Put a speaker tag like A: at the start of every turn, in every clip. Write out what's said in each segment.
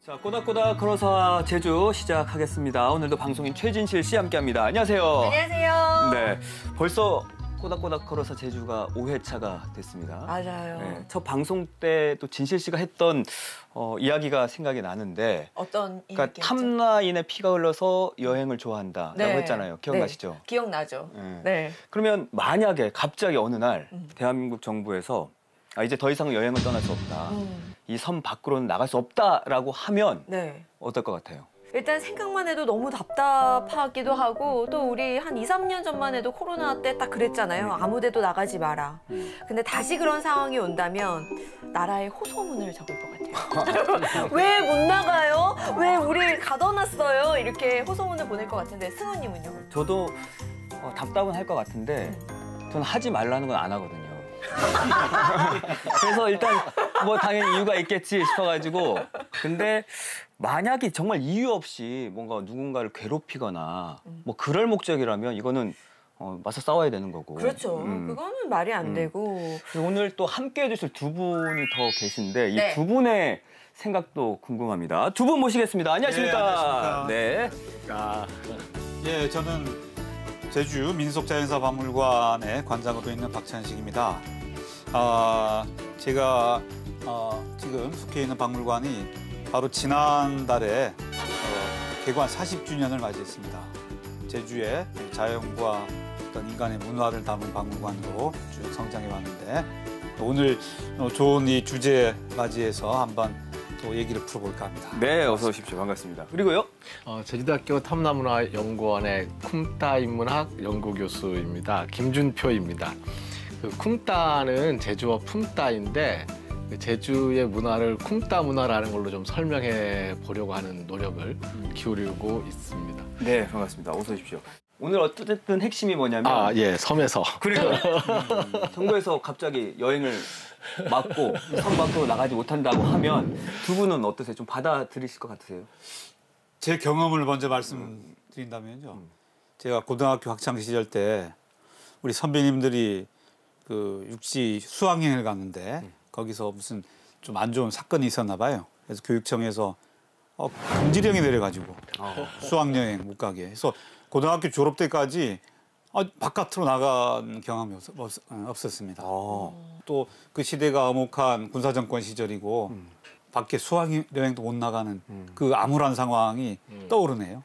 A: 자, 꼬닥꼬닥 걸어서 제주 시작하겠습니다. 오늘도 방송인 최진실 씨 함께합니다. 안녕하세요.
B: 안녕하세요.
A: 네, 벌써 꼬닥꼬닥 걸어서 제주가 5회차가 됐습니다.
B: 맞아요.
A: 네, 첫 방송 때 또 진실 씨가 했던 이야기가 생각이 나는데
B: 어떤
A: 그러니까
B: 이야기였죠?
A: 탐라인의 피가 흘러서 여행을 좋아한다라고
B: 네.
A: 했잖아요. 기억나시죠?
B: 네. 기억나죠.
A: 네.
B: 네.
A: 그러면 만약에 갑자기 어느 날 대한민국 정부에서 이제 더 이상 여행을 떠날 수 없다. 이 섬 밖으로는 나갈 수 없다라고 하면
B: 네.
A: 어떨 것 같아요?
B: 일단 생각만 해도 너무 답답하기도 하고 또 우리 한 2, 3년 전만 해도 코로나 때 딱 그랬잖아요. 아무 데도 나가지 마라. 근데 다시 그런 상황이 온다면 나라에 호소문을 적을 것 같아요. 왜 못 나가요? 왜 우리 가둬놨어요? 이렇게 호소문을 보낼 것 같은데 승우님은요?
A: 저도 답답은 할 것 같은데 저는 하지 말라는 건 안 하거든요. 그래서 일단 뭐 당연히 이유가 있겠지 싶어가지고 근데 만약에 정말 이유 없이 뭔가 누군가를 괴롭히거나 뭐 그럴 목적이라면 이거는 맞서 싸워야 되는 거고.
B: 그렇죠. 그거는 말이 안 되고.
A: 오늘 또 함께 해주실 두 분이 더 계신데
B: 네.
A: 이 두 분의 생각도 궁금합니다. 두 분 모시겠습니다. 안녕하십니까?
C: 네,
A: 네.
C: 예, 저는 제주 민속자연사박물관의 관장으로 있는 박찬식입니다. 제가 지금 속해 있는 박물관이 바로 지난달에 개관 40주년을 맞이했습니다. 제주의 자연과 어떤 인간의 문화를 담은 박물관으로 쭉 성장해 왔는데 오늘 좋은 이 주제 맞이해서 한번 또 얘기를 풀어볼까 합니다.
A: 네, 어서 오십시오. 반갑습니다. 그리고요?
D: 제주대학교 탐나문화 연구원의 쿰따 인문학 연구교수입니다. 김준표입니다. 그 쿰따는 제주어 품따인데 제주의 문화를 쿰따 문화라는 걸로 좀 설명해 보려고 하는 노력을 기울이고 있습니다.
A: 네, 반갑습니다. 어서 오십시오. 오늘 어쨌든 핵심이 뭐냐면
D: 예, 섬에서.
A: 그러니까 정부에서 갑자기 여행을 막고 섬 밖으로 나가지 못한다고 하면 두 분은 어떠세요? 좀 받아들이실 것 같으세요?
C: 제 경험을 먼저 말씀드린다면요. 제가 고등학교 학창 시절 때 우리 선배님들이 그 육지 수학여행을 갔는데 거기서 무슨 좀 안 좋은 사건이 있었나 봐요. 그래서 교육청에서 금지령이 내려가지고 수학여행 못 가게 해서 고등학교 졸업 때까지 바깥으로 나간 경험이 없었습니다. 또 그 시대가 엄혹한 군사정권 시절이고 밖에 수학여행도 못 나가는 그 암울한 상황이 떠오르네요.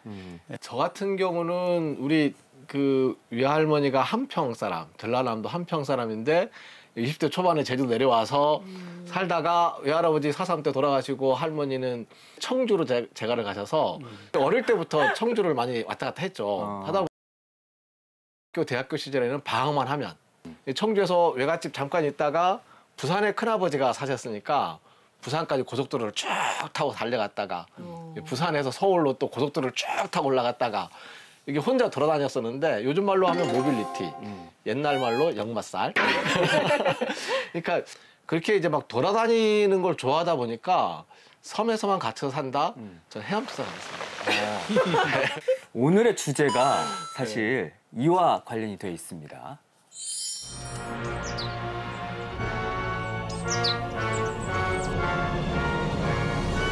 D: 저 같은 경우는 우리 그 외할머니가 한평 사람, 전라남도 한평 사람인데 20대 초반에 제주 내려와서 살다가 외할아버지 사삼 때 돌아가시고 할머니는 청주로 재가를 가셔서 어릴 때부터 청주를 많이 왔다 갔다 했죠. 하다 보니까 대학교 시절에는 방학만 하면 청주에서 외갓집 잠깐 있다가 부산에 큰아버지가 사셨으니까 부산까지 고속도로를 쭉 타고 달려갔다가 부산에서 서울로 또 고속도로를 쭉 타고 올라갔다가 이게 혼자 돌아다녔었는데 요즘 말로 하면 모빌리티, 옛날 말로 역마살. 그러니까 그렇게 이제 막 돌아다니는 걸 좋아하다 보니까 섬에서만 갇혀 산다? 저는 헤엄쳐서 가겠습니다.
A: 오늘의 주제가 사실 이와 관련이 되어 있습니다.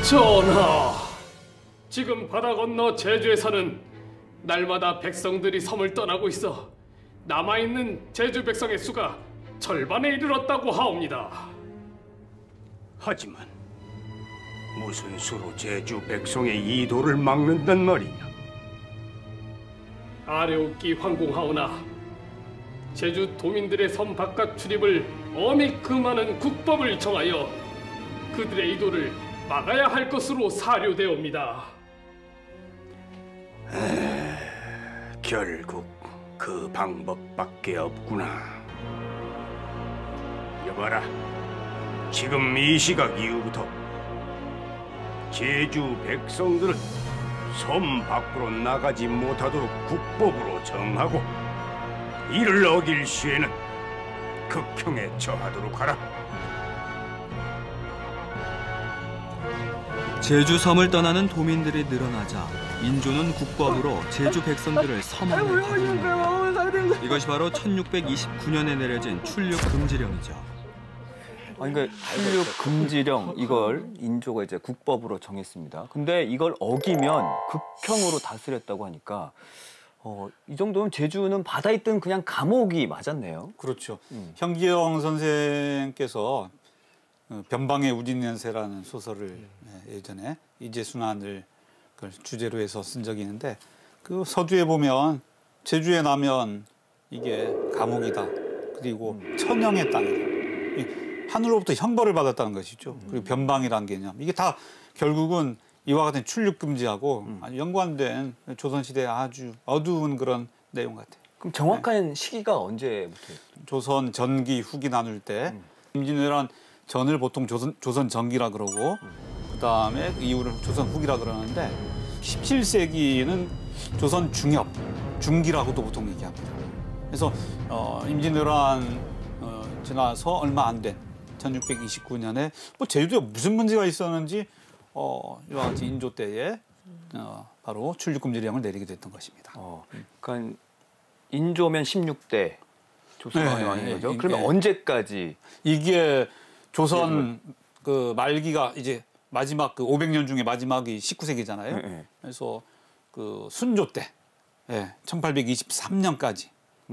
E: 전하, 지금 바다 건너 제주에 사는 날마다 백성들이 섬을 떠나고 있어 남아있는 제주 백성의 수가 절반에 이르렀다고 하옵니다.
F: 하지만 무슨 수로 제주 백성의 이도를 막는단 말이냐?
E: 아래옵기 황공하오나 제주 도민들의 섬 바깥 출입을 엄히 금하는 국법을 정하여 그들의 이도를 막아야 할 것으로 사료되옵니다.
F: 결국 그 방법밖에 없구나. 여봐라, 지금 이 시각 이후부터 제주 백성들은 섬 밖으로 나가지 못하도록 국법으로 정하고 이를 어길 시에는 극형에 처하도록 하라.
G: 제주섬을 떠나는 도민들이 늘어나자 인조는 국법으로 제주 백성들을 섬으로 가둬놓는다. 이것이 바로 1629년에 내려진 출륙 금지령이죠.
A: 그러니까 출육 금지령 이걸 인조가 이제 국법으로 정했습니다. 근데 이걸 어기면 극형으로 다스렸다고 하니까 이 정도면 제주는 바다에 있던 그냥 감옥이 맞았네요.
C: 그렇죠. 현기영 선생께서 변방의 우진연세라는 소설을 예전에 이재순환을 그걸 주제로 해서 쓴 적이 있는데 그 서두에 보면 제주에 나면 이게 감옥이다. 그리고 천형의 땅이다. 하늘로부터 형벌을 받았다는 것이죠. 그리고 변방이라는 개념. 이게 다 결국은 이와 같은 출육 금지하고 아주 연관된 조선시대의 아주 어두운 그런 내용 같아요.
A: 그럼 정확한 시기가 언제부터예요?
C: 조선 전기 후기 나눌 때 임진왜란 전을 보통 조선 전기라 그러고 그다음에 이후를 조선 후기라 그러는데 17세기는 조선 중엽, 중기라고도 보통 얘기합니다. 그래서 임진왜란 지나서 얼마 안 된 1629년에 뭐 제주도에 무슨 문제가 있었는지 이와 같이 인조 때에 바로 출육금지령을 내리게 됐던 것입니다.
A: 그러니까 인조면 16대 조선왕이 아닌 거죠? 그러면 언제까지?
C: 이게 조선 그 말기가 이제 마지막 그 500년 중에 마지막이 19세기잖아요. 그래서 그 순조 때 1823년까지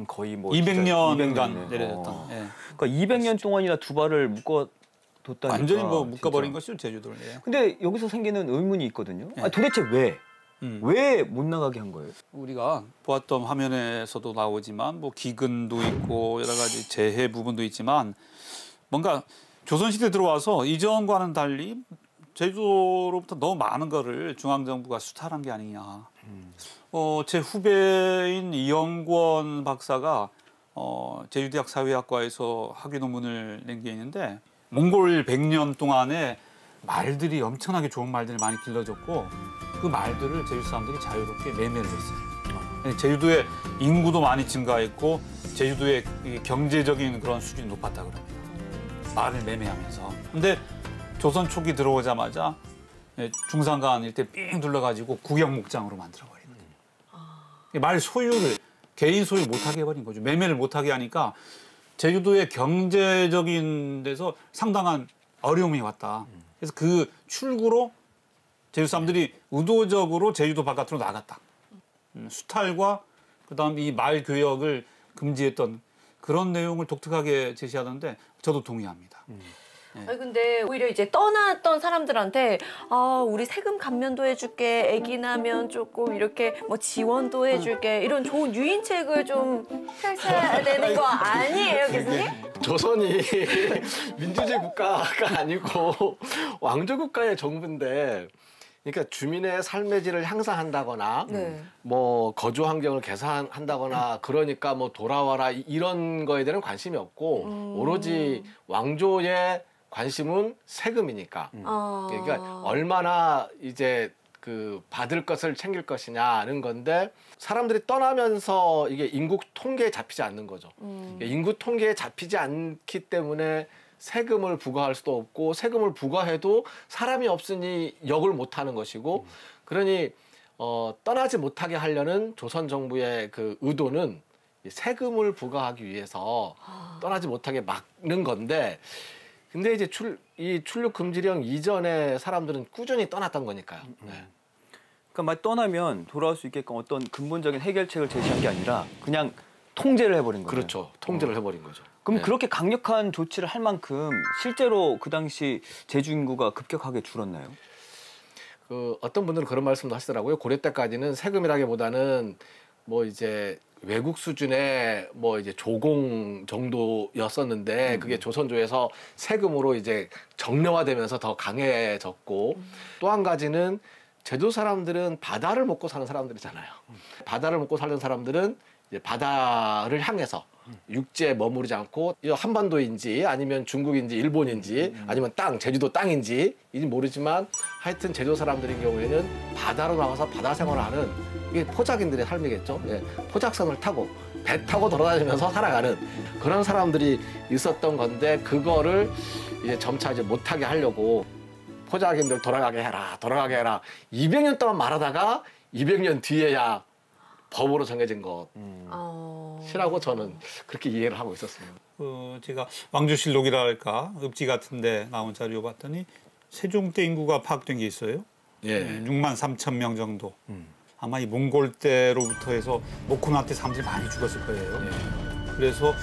A: 거의 뭐
C: 200년간 내려졌던.
A: 그러니까 200년 동안이나 두 발을 묶어뒀다니까.
C: 완전히 뭐 묶어버린 것이죠, 제주도를.
A: 근데 여기서 생기는 의문이 있거든요. 도대체 왜? 왜 못 나가게 한 거예요?
C: 우리가 보았던 화면에서도 나오지만 뭐 기근도 있고 여러 가지 재해 부분도 있지만 뭔가 조선시대 들어와서 이전과는 달리 제주도로부터 너무 많은 거를 중앙정부가 수탈한 게 아니냐. 제 후배인 이영권 박사가 제주대학 사회학과에서 학위 논문을 낸 게 있는데 몽골 100년 동안에 말들이 엄청나게 좋은 말들을 많이 길러줬고 그 말들을 제주 사람들이 자유롭게 매매를 했어요. 제주도의 인구도 많이 증가했고 제주도의 경제적인 그런 수준이 높았다 그럽니다. 말을 매매하면서. 근데 조선 초기 들어오자마자 중산간 일대 삥 둘러가지고 구경목장으로 만들어버린 거예요. 말 소유를 개인 소유 못하게 해버린 거죠. 매매를 못하게 하니까 제주도의 경제적인 데서 상당한 어려움이 왔다. 그래서 그 출구로 제주 사람들이 의도적으로 제주도 바깥으로 나갔다. 수탈과 그다음 이 말 교역을 금지했던 그런 내용을 독특하게 제시하던데 저도 동의합니다.
B: 아니, 근데 오히려 이제 떠났던 사람들한테 우리 세금 감면도 해줄게, 아기 나면 조금 이렇게 뭐 지원도 해줄게 이런 좋은 유인책을 좀 펼쳐야 되는 거 아니에요, 교수님?
D: 조선이 민주주의 국가가 아니고 왕조 국가의 정부인데, 그러니까 주민의 삶의 질을 향상한다거나 뭐 거주 환경을 개선한다거나 그러니까 뭐 돌아와라 이런 거에 대한 관심이 없고 오로지 왕조의 관심은 세금이니까. 그러니까 얼마나 이제 그 받을 것을 챙길 것이냐는 건데 사람들이 떠나면서 이게 인구 통계에 잡히지 않는 거죠. 인구 통계에 잡히지 않기 때문에 세금을 부과할 수도 없고 세금을 부과해도 사람이 없으니 역을 못 하는 것이고 그러니 떠나지 못하게 하려는 조선 정부의 그 의도는 세금을 부과하기 위해서 떠나지 못하게 막는 건데 근데 이제 이 출육 금지령 이전에 사람들은 꾸준히 떠났던 거니까요.
A: 그러니까 막 떠나면 돌아올 수 있게끔 어떤 근본적인 해결책을 제시한 게 아니라 그냥 통제를 해버린 거예요.
D: 그렇죠. 통제를 해버린 거죠.
A: 그럼 그렇게 강력한 조치를 할 만큼 실제로 그 당시 제주 인구가 급격하게 줄었나요?
D: 그 어떤 분들은 그런 말씀도 하시더라고요. 고려 때까지는 세금이라기보다는 뭐 이제 외국 수준의 뭐 이제 조공 정도였었는데 그게 조선조에서 세금으로 이제 정례화되면서 더 강해졌고 또 한 가지는 제주 사람들은 바다를 먹고 사는 사람들이잖아요. 바다를 먹고 사는 사람들은 이제 바다를 향해서 육지에 머무르지 않고 한반도인지 아니면 중국인지 일본인지 아니면 제주도 땅인지 모르지만 하여튼 제주 사람들의 경우에는 바다로 나가서 바다 생활을 하는 이게 포작인들의 삶이겠죠. 포작선을 타고 배 타고 돌아다니면서 살아가는 그런 사람들이 있었던 건데 그거를 이제 점차 이제 못하게 하려고 포작인들 돌아가게 해라 200년 동안 말하다가 200년 뒤에야 법으로 정해진 것이라고 저는 그렇게 이해를 하고 있었습니다.
C: 제가 왕조실록이랄까 읍지 같은데 나온 자료 봤더니 세종 때 인구가 파악된 게 있어요.
D: 예.
C: 6만 3천 명 정도. 아마 이 몽골 때로부터 해서 모코나 때 사람들이 많이 죽었을 거예요. 그래서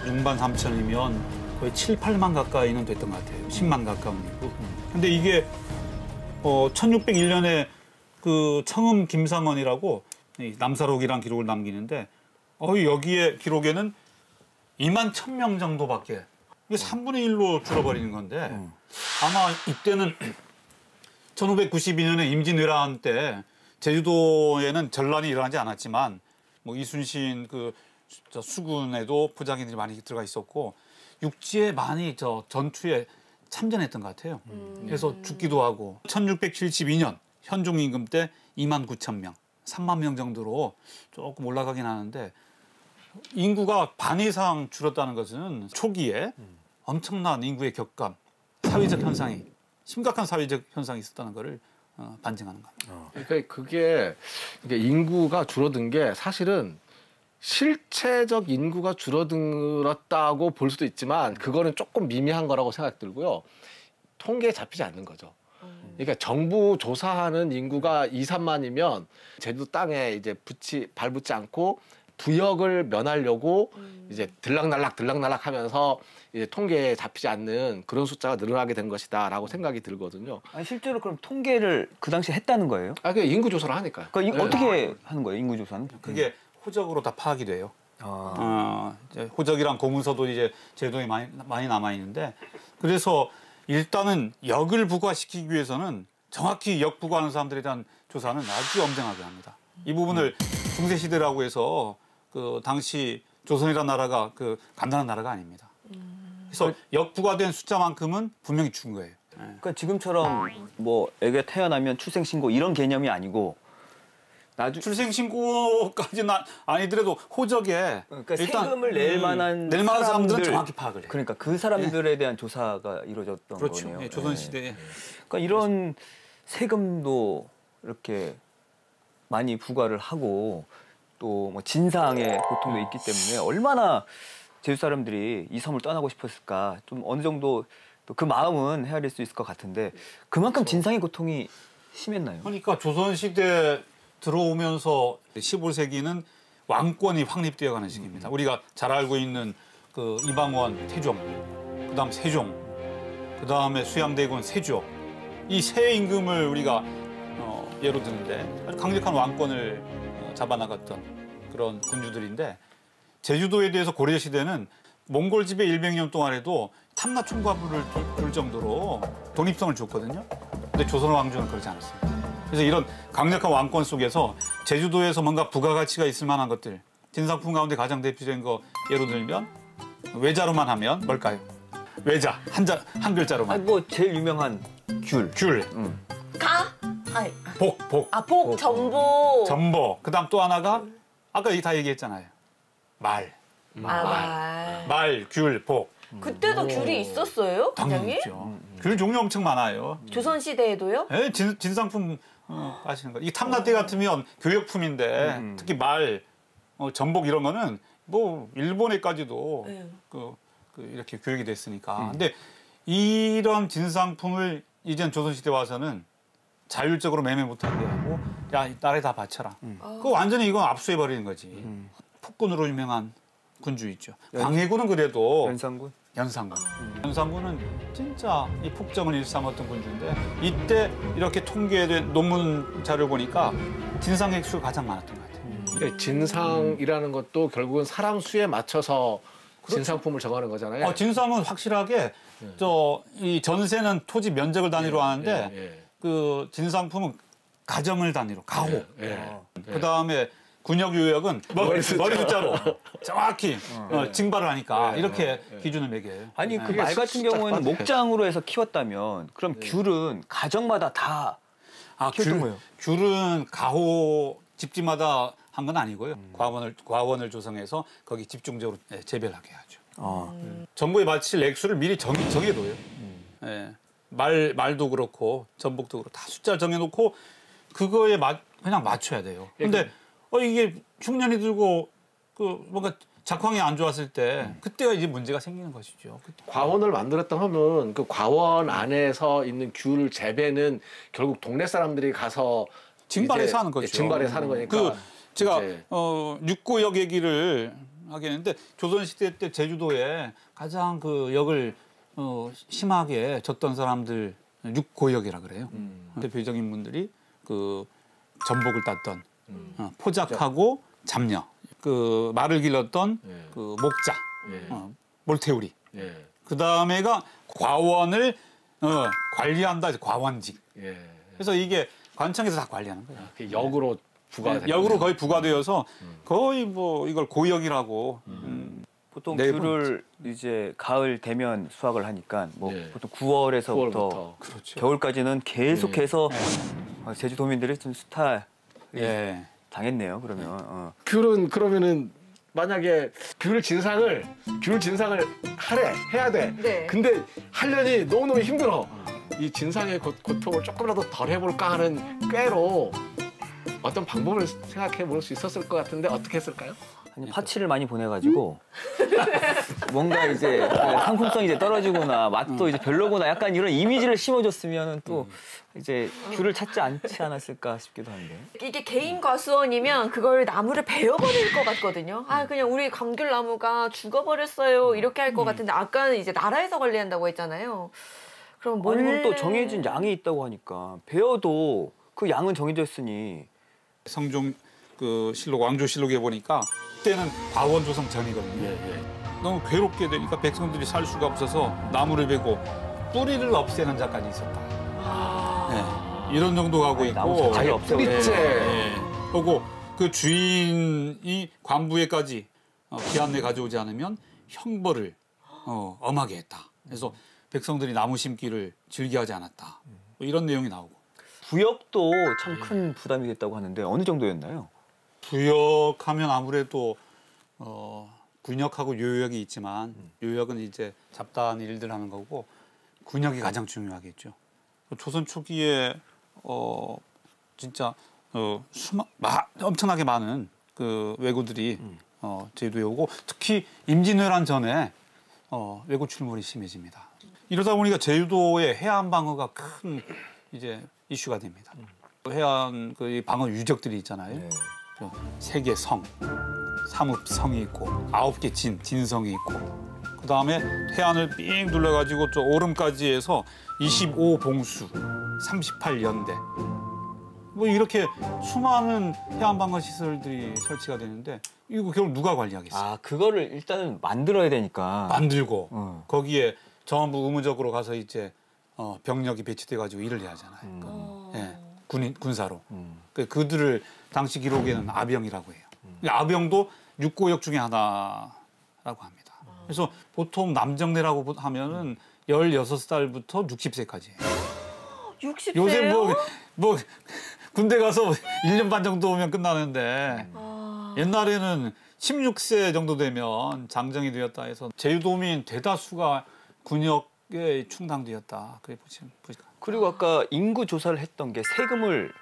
C: 6만 3천이면 거의 7, 8만 가까이는 됐던 것 같아요. 10만 가까운 인구. 근데 이게 1601년에 그 청음 김상원이라고 남사록이란 기록을 남기는데 여기에 기록에는 2만 1,000명 정도밖에 이게 3분의 1로 줄어버리는 건데 아마 이때는 1592년에 임진왜란 때 제주도에는 전란이 일어나지 않았지만 뭐 이순신 그 수군에도 포자기들이 많이 들어가 있었고 육지에 많이 전투에 참전했던 것 같아요. 그래서 죽기도 하고 1672년 현종 임금 때 2만 9천 명, 3만 명 정도로 조금 올라가긴 하는데 인구가 반 이상 줄었다는 것은 초기에 엄청난 인구의 격감, 사회적 현상이 심각한 사회적 현상이 있었다는 것을 반증하는 겁니다.
D: 그러니까 그게 인구가 줄어든 게 사실은 실체적 인구가 줄어들었다고 볼 수도 있지만 그거는 조금 미미한 거라고 생각 들고요. 통계에 잡히지 않는 거죠. 그러니까 정부 조사하는 인구가 2, 3만이면 제주도 땅에 이제 발붙지 않고 부역을 면하려고 이제 들락날락 하면서 이제 통계에 잡히지 않는 그런 숫자가 늘어나게 된 것이다라고 생각이 들거든요.
A: 아니 실제로 그럼 통계를 그 당시에 했다는 거예요?
D: 그 인구 조사를 하니까요.
A: 그러니까 어떻게 하는 거예요, 인구 조사는?
C: 그게 호적으로 다 파악이 돼요. 이제 호적이랑 공문서도 이제 제도에 많이 남아 있는데 그래서 일단은 역을 부과시키기 위해서는 정확히 역 부과하는 사람들에 대한 조사는 아주 엄정하게 합니다. 이 부분을 중세시대라고 해서 그 당시 조선이라는 나라가 그 간단한 나라가 아닙니다. 그래서 역 부과된 숫자만큼은 분명히 죽은 거예요.
A: 그러니까 지금처럼 뭐 애가 태어나면 출생신고 이런 개념이 아니고
C: 출생신고까지는 아니더라도 호적에
A: 그러니까
C: 일단
A: 세금을 낼 만한
C: 사람들은 정확히 파악을 해요.
A: 그러니까 그 사람들에 대한 조사가 이루어졌던
C: 그렇죠.
A: 거네요.
C: 조선시대에.
A: 그러니까 이런 세금도 이렇게 많이 부과를 하고 또 뭐 진상의 고통도 있기 때문에 얼마나 제주 사람들이 이 섬을 떠나고 싶었을까 좀 어느 정도 또 그 마음은 헤아릴 수 있을 것 같은데 그만큼 진상의 고통이 심했나요?
C: 그러니까 조선시대 들어오면서 15세기는 왕권이 확립되어가는 시기입니다. 우리가 잘 알고 있는 그 이방원 태종, 그다음 세종, 그다음에 수양대군 세조 이 세 임금을 우리가 예로 드는데 아주 강력한 왕권을 잡아나갔던 그런 군주들인데 제주도에 대해서 고려시대는 몽골 지배 100년 동안에도 탐나 총과부를 둘 정도로 독립성을 줬거든요. 근데 조선 왕조는 그렇지 않았습니다. 그래서 이런 강력한 왕권 속에서 제주도에서 뭔가 부가가치가 있을 만한 것들 진상품 가운데 가장 대표적인 거 예로 들면 외자로만 하면 뭘까요? 외자 한 글자로만.
A: 아니 뭐 제일 유명한 귤.
B: 복, 전복.
C: 전복. 그다음 또 하나가 아까 다 얘기했잖아요. 말, 귤, 복.
B: 그때도 귤이 있었어요,
C: 당연히
B: 과장님?
C: 있죠. 귤 종류 엄청 많아요.
B: 조선 시대에도요?
C: 네, 진상품 하시는 거. 이 탐나 때 같으면 교역품인데 특히 말, 전복 이런 거는 뭐 일본에까지도 이렇게 교육이 됐으니까. 근데 이런 진상품을 이젠 조선시대 와서는 자율적으로 매매 못하게 하고 야, 나라에 다 바쳐라. 그 완전히 이건 압수해 버리는 거지. 폭군으로 유명한 군주 있죠. 광해군은 그래도
A: 연산군.
C: 연산군은 진짜 이 폭정을 일삼았던 군주인데 이때 이렇게 통계된 논문 자료 보니까 진상 액수가 가장 많았던 것 같아요.
D: 진상이라는 것도 결국은 사람 수에 맞춰서 진상품을 정하는 거잖아요.
C: 진상은 확실하게 이 전세는 토지 면적을 단위로 하는데 그 진상품은 가정을 단위로 가호. 그다음에 군역 유역은 머리 숫자로 정확히 징발을 하니까 이렇게 기준을 매겨요.
A: 아니 그 말 같은 경우는 목장으로 해서 키웠다면 그럼 귤은 가정마다 다 키웠던 거예요?
C: 귤은 가호 집집마다 한 건 아니고요. 과원을 조성해서 거기 집중적으로 재배하게 하죠. 정부에 바칠 액수를 미리 정해둬요. 말도 그렇고 전복도 그렇고 다 숫자를 정해놓고 그거에 그냥 맞춰야 돼요. 근데 이게 흉년이 들고 뭔가 작황이 안 좋았을 때 그때가 이제 문제가 생기는 것이죠.
D: 과원을 만들었다 하면 그 과원 안에서 있는 귤 재배는 결국 동네 사람들이 가서
C: 증발해서 하는 거죠.
D: 증발해서 하는 거니까.
C: 그 제가
D: 이제
C: 육고역 얘기를 하겠는데 조선시대 때 제주도에 가장 그 역을 심하게 졌던 사람들 육고역이라 그래요. 대표적인 분들이 그 전복을 땄던 포작하고 잡녀, 그 말을 길렀던 그 목자, 몰태우리. 그 다음에가 과원을 관리한다, 과원직. 그래서 이게 관청에서 다 관리하는 거예요.
D: 역으로 부과가
C: 역으로 거의 부과되어서 거의 뭐 이걸 고역이라고.
A: 보통
C: 네
A: 귤을 이제 가을 되면 수확을 하니까 뭐 보통 9월에서부터
C: 그렇죠.
A: 겨울까지는 계속해서 제주도민들이 좀 수탈 당했네요. 그러면
D: 귤은 그러면은 만약에 귤 진상을 해야 돼.
B: 네.
D: 근데 하려니 너무너무 힘들어. 이 진상의 고통을 조금이라도 덜 해볼까 하는 꾀로 어떤 방법을 생각해 볼 수 있었을 것 같은데 어떻게 했을까요?
A: 아니, 파치를 많이 보내가지고 뭔가 이제 그 상품성이 이제 떨어지거나 맛도 이제 별로거나 약간 이런 이미지를 심어줬으면 또 이제 귤을 찾지 않지 않았을까 싶기도 한데.
B: 이게 개인 과수원이면 그걸 나무를 베어버릴 것 같거든요. 아 그냥 우리 감귤 나무가 죽어버렸어요 이렇게 할 것 같은데 아까는 이제 나라에서 관리한다고 했잖아요. 그럼
A: 아니면 또 정해진 양이 있다고 하니까 베어도 그 양은 정해져 있으니.
C: 성종 그 실록 왕조실록에 보니까 그때는 과원 조성 전이거든요. 너무 괴롭게 되니까 백성들이 살 수가 없어서 나무를 베고 뿌리를 없애는 자까지 있었다. 이런 정도 가고 있고.
A: 나무 자체를 없애고.
D: 뿌리째.
C: 그리고 그 주인이 관부에까지 기한내 가져오지 않으면 형벌을 엄하게 했다. 그래서 백성들이 나무 심기를 즐겨하지 않았다. 뭐 이런 내용이 나오고.
A: 부역도 참 큰 부담이 됐다고 하는데 어느 정도였나요?
C: 부역하면 아무래도 군역하고 요역이 있지만 요역은 이제 잡다한 일들 하는 거고 군역이 가장 중요하겠죠. 조선 초기에 진짜 엄청나게 많은 그 왜구들이 제주도에 오고 특히 임진왜란 전에 왜구 출몰이 심해집니다. 이러다 보니까 제주도의 해안 방어가 큰 이제 이슈가 됩니다. 해안 그 방어 유적들이 있잖아요. 세 개 성, 삼읍성이 있고 9개 진성이 있고 그 다음에 해안을 삥 둘러가지고 저 오름까지 해서 25봉수, 38연대 뭐 이렇게 수많은 해안 방어 시설들이 설치가 되는데 이거 결국 누가 관리하겠어요?
A: 아 그거를 일단은 만들어야 되니까.
C: 만들고 거기에 전부 의무적으로 가서 이제 병력이 배치돼가지고 일을 해야 하잖아요. 군사로. 그들을 당시 기록에는 아병이라고 해요. 아병도 육고역 중에 하나라고 합니다. 그래서 보통 남정네라고 하면은 16살부터 60세까지.
B: 60세요?
C: 요새 뭐 군대 가서 1년 반 정도 오면 끝나는데 옛날에는 16세 정도 되면 장정이 되었다 해서 제주도민 대다수가 군역에 충당되었다. 그래 보시면.
A: 그리고 아까 인구 조사를 했던 게 세금을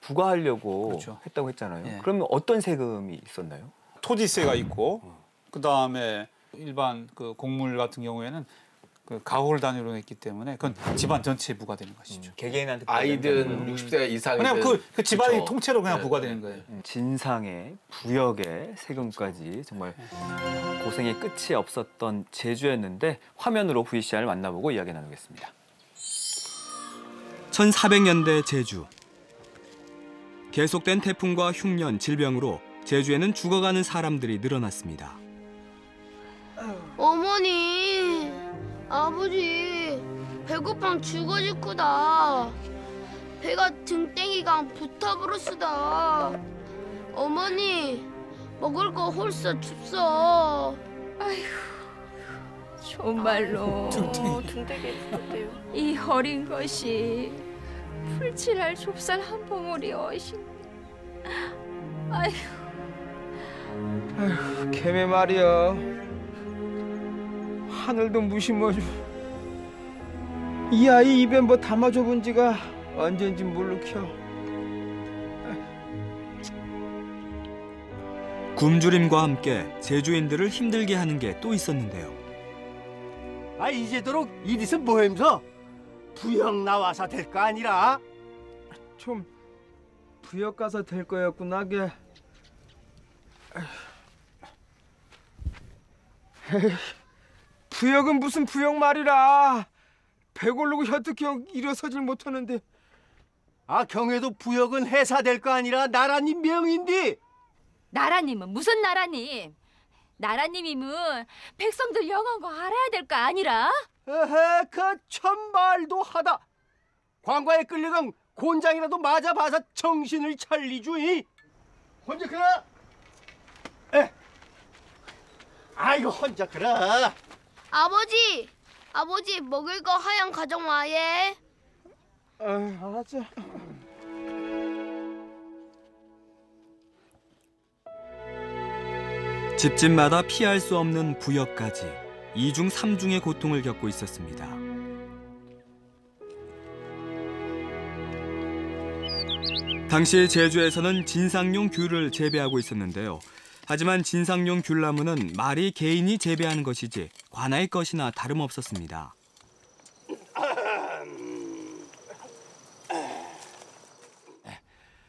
A: 부과하려고
C: 그렇죠.
A: 했다고 했잖아요. 그러면 어떤 세금이 있었나요?
C: 토지세가 있고 그 다음에 일반 그 곡물 같은 경우에는 그 가홀 단위로 했기 때문에 그건 집안 전체에 부과되는 것이죠.
A: 개개인한테
D: 아이든 60대 이상이든
C: 그냥 그 집안이
D: 그렇죠.
C: 통째로 그냥 부과되는 거예요.
A: 진상에 부역에 세금까지 정말 고생의 끝이 없었던 제주였는데 화면으로 VCR을 만나보고 이야기 나누겠습니다.
G: 1400년대 제주. 계속된 태풍과 흉년, 질병으로 제주에는 죽어가는 사람들이 늘어났습니다.
H: 어머니, 아버지, 배고팡 죽어 죽구다. 배가 등땡이가 붙어버렸으다. 어머니, 먹을 거 홀서 줍소.
I: 정말로
B: 등대게 붙었대요.
I: 이 어린 것이 풀칠할 좁쌀 한 봉우리 어신. 아휴.
J: 개매 말이야. 하늘도 무심어줘. 이 아이 입에 뭐 담아줘 본 지가 언젠지 모르켜.
G: 굶주림과 함께 제주인들을 힘들게 하는 게 또 있었는데요.
K: 아 이제도록 이리서 뭐햄서 부역 나와서 될 거 아니라?
J: 좀 부역 가서 될 거였구나 게. 에이, 부역은 무슨 부역 말이라. 배고르고 혀뜩형 일어서질 못하는데.
K: 아 경에도 부역은 회사 될 거 아니라 나라님 명인디.
I: 나라님은 무슨 나라님? 나라님이면 백성들 영한 거 알아야 될 거 아니라?
K: 에헤 그 천말도 하다. 관과에 끌려간 곤장이라도 맞아봐서 정신을 차리주이. 혼자 그라. 에. 아이고 혼자 그라.
H: 아버지 먹을 거 하얀 가져와예.
J: 알았지.
G: 집집마다 피할 수 없는 부역까지 이중 삼중의 고통을 겪고 있었습니다. 당시 제주에서는 진상용 귤을 재배하고 있었는데요. 하지만 진상용 귤나무는 말이 개인이 재배하는 것이지 관아의 것이나 다름없었습니다.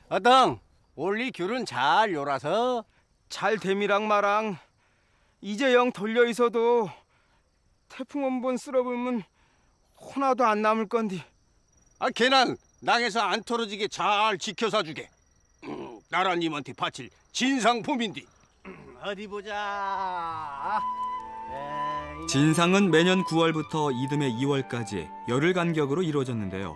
K: 어떤 올리 귤은 잘 요라서
J: 잘 됨이랑 마랑 이제 영 돌려 있어도 태풍 한번 쓸어보면 하나도 안 남을 건디.
K: 아 걔는 낭에서 안 떨어지게 잘 지켜사 주게. 나라님한테 바칠 진상품인디. 어디 보자.
G: 진상은 매년 9월부터 이듬해 2월까지 열흘 간격으로 이루어졌는데요.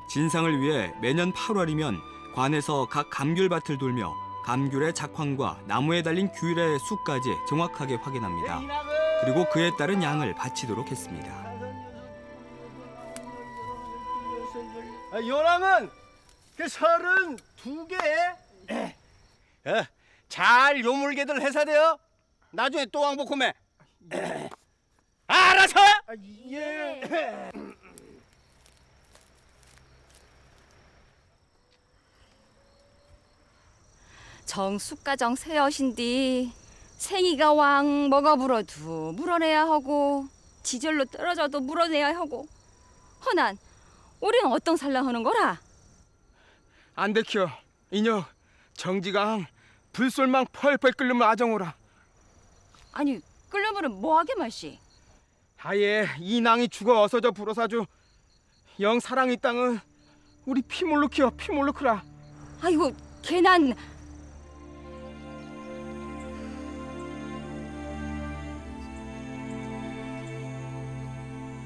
G: 진상을 위해 매년 8월이면 관에서 각 감귤밭을 돌며 감귤의 작황과 나무에 달린 귤의 수까지 정확하게 확인합니다. 그리고 그에 따른 양을 바치도록 했습니다.
K: 요랑은 그 32개. 잘 요물게들 해서 돼요. 나중에 또 왕복하면. 알아서. 예.
I: 정숙가정 새여신디 생이가 왕 먹어 불어도 물어내야 하고 지절로 떨어져도 물어내야 하고 허난 우리는 어떤 살라 하는 거라?
J: 안 되켜. 인혁 정지강 불솔망 펄펄 끓으면 아정오라.
I: 아니 끓으면 뭐하게 말씨?
J: 아예 이 낭이 죽어 어서져 불어사주. 영 사랑이 땅은 우리 피몰로 키워 피몰로 크라.
I: 아이고 걔난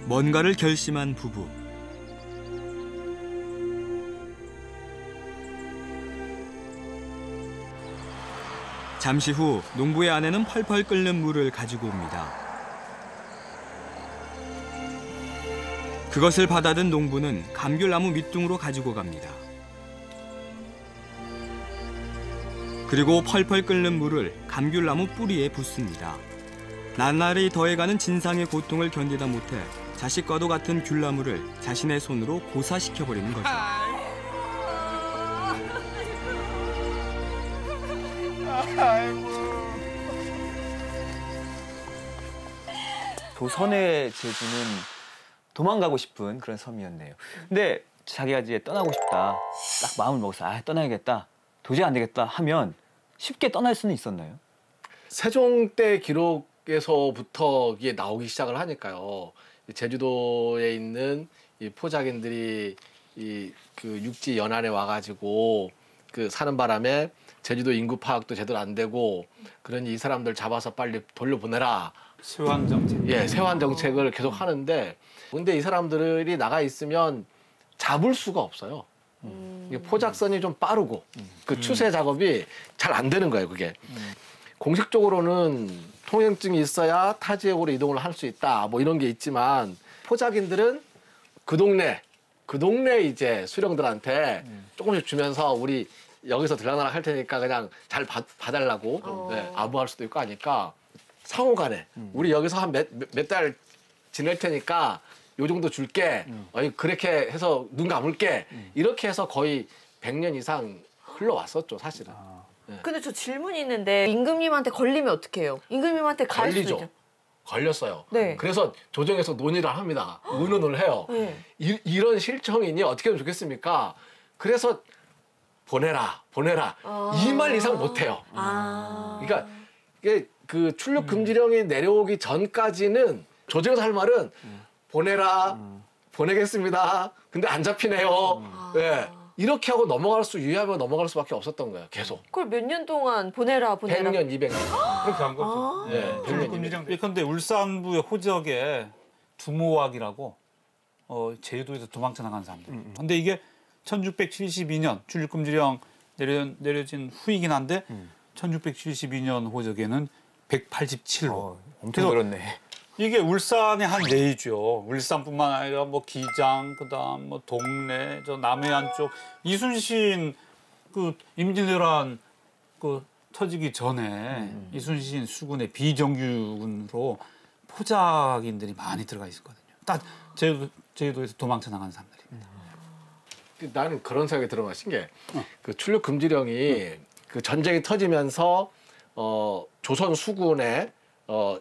G: 뭔가를 결심한 부부. 잠시 후 농부의 아내는 펄펄 끓는 물을 가지고 옵니다. 그것을 받아든 농부는 감귤나무 밑둥으로 가지고 갑니다. 그리고 펄펄 끓는 물을 감귤나무 뿌리에 붓습니다. 나날이 더해가는 진상의 고통을 견디다 못해 자식과도 같은 귤나무를 자신의 손으로 고사시켜버리는 거죠.
A: 조선의 제주는 도망가고 싶은 그런 섬이었네요. 근데 자기가 이제 떠나고 싶다, 딱 마음을 먹었어. 아, 떠나야겠다. 도저히 안 되겠다 하면 쉽게 떠날 수는 있었나요?
D: 세종 때 기록에서부터 이게 나오기 시작을 하니까요. 제주도에 있는 이 포자기들이 그 육지 연안에 와가지고 그 사는 바람에 제주도 인구 파악도 제대로 안 되고 그러니 이 사람들 잡아서 빨리 돌려보내라.
C: 세환 정책.
D: 예, 세환 정책을 계속 하는데 근데 이 사람들이 나가 있으면 잡을 수가 없어요. 이게 포작선이 좀 빠르고 그 추세 작업이 잘 안 되는 거예요, 그게. 공식적으로는 통행증이 있어야 타 지역으로 이동을 할 수 있다. 뭐 이런 게 있지만 포작인들은 그 동네 이제 수령들한테 조금씩 주면서 우리 여기서 들락날락 할 테니까 그냥 잘 봐달라고 네, 아부할 수도 있고 하니까 상호간에 우리 여기서 한 몇 달 지낼 테니까 요 정도 줄게. 그렇게 해서 눈 감을게. 이렇게 해서 거의 100년 이상 흘러왔었죠, 사실은.
B: 근데 저 질문이 있는데 임금님한테 걸리면 어떡해요? 임금님한테 갈 수도 있죠.
D: 걸렸어요.
B: 네.
D: 그래서 조정에서 논의를 합니다. 의논을 해요.
B: 네.
D: 이런 실청인이 어떻게 하면 좋겠습니까? 그래서 보내라. 이 말 이상 못 해요. 그러니까 이게 그 출nhập 금지령이 내려오기 전까지는 조정에서 할 말은 보내라. 보내겠습니다. 근데 안 잡히네요. 네. 이렇게 하고 유예하면 넘어갈 수밖에 없었던 거예요. 계속.
B: 그걸 몇 년 동안 보내라.
D: 100년, 200년.
C: 그렇게 한 거죠.
D: 네,
C: 금지령. 예컨대 울산부의 호적에 두모학이라고 제주도에서 도망쳐 나간 사람들. 근데 이게 1672년 출입금지령 내려진 후이긴 한데 1672년 호적에는 187호.
A: 엄청 늘었네.
C: 이게 울산의 한 예이죠. 울산뿐만 아니라 뭐 기장, 그다음 뭐 동래, 저 남해안 쪽 이순신 그 임진왜란 그 터지기 전에 이순신 수군의 비정규군으로 포작인들이 많이 들어가 있었거든요. 딱 제주도에서 도망쳐 나간 사람들입니다.
D: 나는 그런 생각이 들어마신 게 그 출nhập 금지령이 그 전쟁이 터지면서 조선 수군의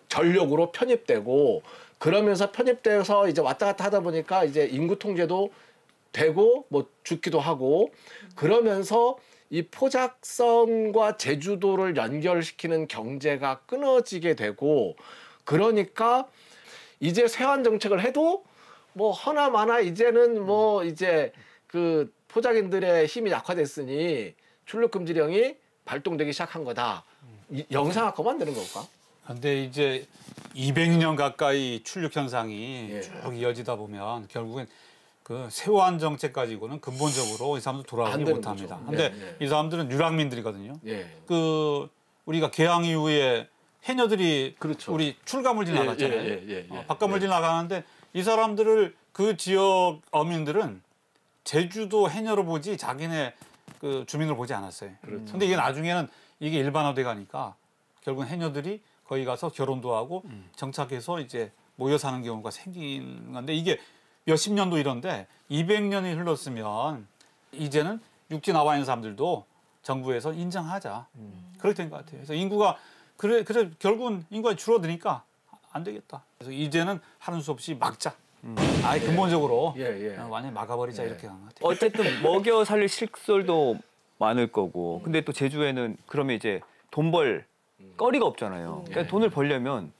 D: 전력으로 편입되고 그러면서 편입돼서 이제 왔다 갔다 하다 보니까 이제 인구 통제도 되고 뭐 죽기도 하고 그러면서 이 포작선과 제주도를 연결시키는 경제가 끊어지게 되고 그러니까 이제 세환 정책을 해도 뭐 허나마나 이제는 뭐 이제 그 포작인들의 힘이 약화됐으니 출nhập 금지령이 발동되기 시작한 거다. 영상학과 만드는 걸까?
C: 근데 이제 200년 가까이 출육 현상이 쭉 이어지다 보면 결국엔 그 세환 정책 가지고는 근본적으로 이 사람들 돌아가지 못합니다. 근데 이 사람들은 유랑민들이거든요. 그 우리가 개항 이후에 해녀들이 그렇죠. 우리 출가물질 나갔잖아요. 바깥물질 나가는데 이 사람들을 그 지역 어민들은 제주도 해녀로 보지 자기네 그 주민으로 보지 않았어요. 그런데 이게 나중에는 이게 일반화돼 가니까 결국은 해녀들이 거기 가서 결혼도 하고 정착해서 이제 모여 사는 경우가 생긴 건데 이게 몇십 년도 이런데 200년이 흘렀으면 이제는 육지 나와 있는 사람들도 정부에서 인정하자. 그렇게 된 것 같아요. 그래서 인구가 그래 결국은 인구가 줄어드니까 안 되겠다. 그래서 이제는 하는 수 없이 막자. 아예 근본적으로 완전히 막아버리자 이렇게 한 것 같아요.
A: 어쨌든 먹여 살릴 식솔도 많을 거고 근데 또 제주에는 그러면 이제 돈 벌 거리가 없잖아요. 그러니까 돈을 벌려면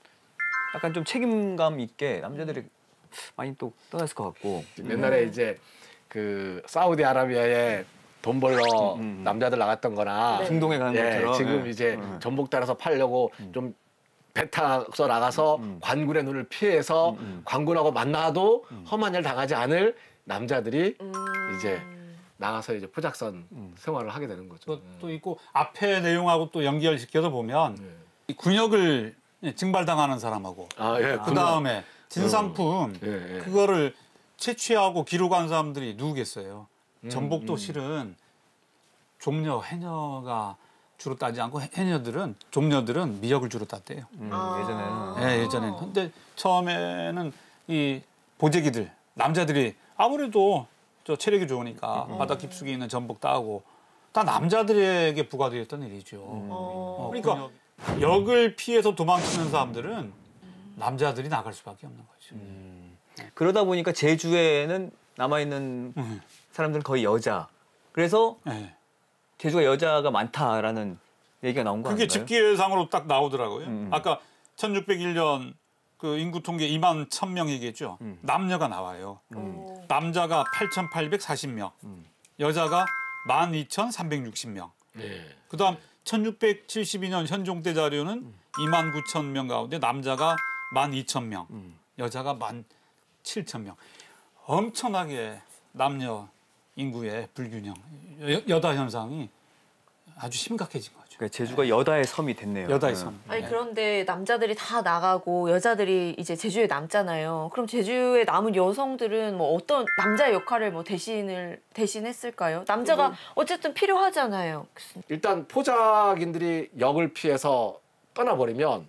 A: 약간 좀 책임감 있게 남자들이 많이 또 떠났을 것 같고.
D: 옛날에 이제 그 사우디아라비아에 돈 벌러 남자들 나갔던 거나
A: 중동에 가는 것처럼
D: 지금 이제 전복 따라서 팔려고 좀 배 타서 나가서 관군의 눈을 피해서 관군하고 만나도 험한 일 당하지 않을 남자들이 이제 나가서 이제 포작선 생활을 하게 되는 거죠.
C: 또 있고 앞에 내용하고 또 연결시켜서 보면 이 군역을 증발당하는 사람하고 그 다음에 진상품 그거를 채취하고 기록한 사람들이 누구겠어요. 전복도 실은 종려 해녀가 주로 따지 않고 종려들은 미역을 주로 땄대요.
A: 예전에는.
C: 네, 예전에는. 근데 처음에는 이 보재기들 남자들이 아무래도 저 체력이 좋으니까 바다 깊숙이 있는 전복 따고 다 남자들에게 부과되었던 일이죠. 그러니까 역을 피해서 도망치는 사람들은 남자들이 나갈 수밖에 없는 거죠.
A: 그러다 보니까 제주에는 남아있는 사람들은 거의 여자. 그래서 제주가 여자가 많다라는 얘기가 나온 거 아닌가요?
C: 그게 집계상으로 딱 나오더라고요. 아까 1601년 그 인구 통계 2만 1000명 얘기했죠. 남녀가 나와요. 남자가 8,840명, 여자가 12,360명. 그다음 1672년 현종대 자료는 29,000명 가운데 남자가 12,000명, 여자가 17,000명. 엄청나게 남녀 인구의 불균형, 여다 현상이 아주 심각해진 거죠.
A: 그러니까 제주가 여다의 섬이 됐네요.
C: 여다의 섬.
B: 아니 그런데 남자들이 다 나가고 여자들이 이제 제주에 남잖아요. 그럼 제주에 남은 여성들은 뭐 어떤 남자의 역할을 뭐 대신했을까요? 남자가 어쨌든 필요하잖아요.
D: 일단 포작인들이 역을 피해서 떠나버리면